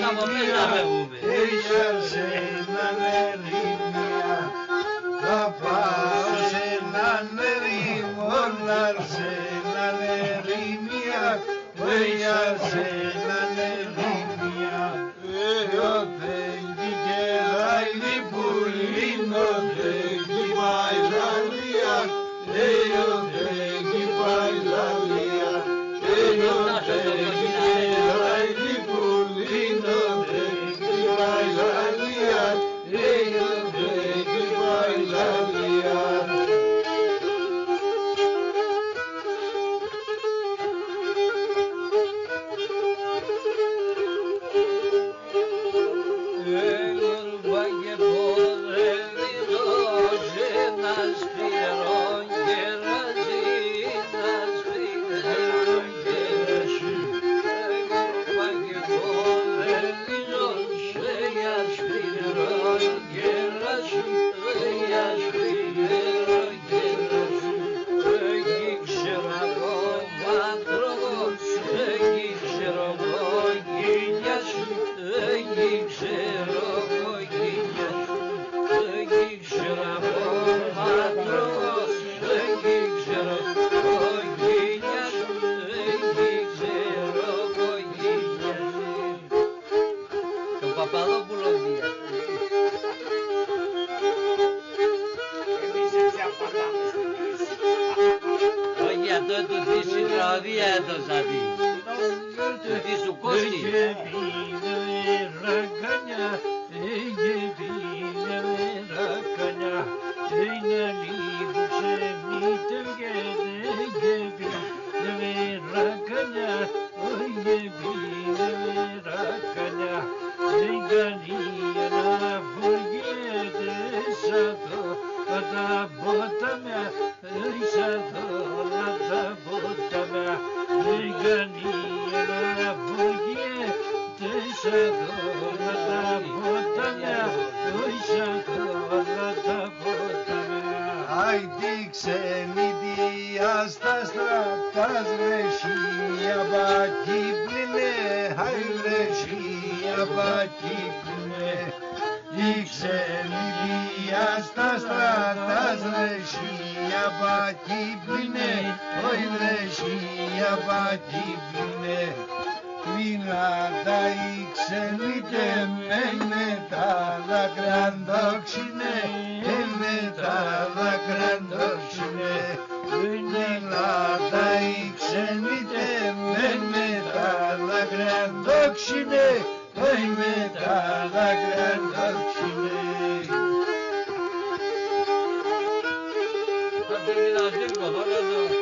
από πες να φεύγουμε. Είχα σε έναν ερήμια, θα πάω σε έναν ερήμο, να σε έναν ερήμια, είχα σε έναν ερήμια. Τέγγι και δάιδι πουλίνο, τέγγι πάει λαλία, τέγγι πάει λαλία, τέγγι και δάιδι πουλίνο, τέγγι πάει λαλία, τέγγι πάει λαλία.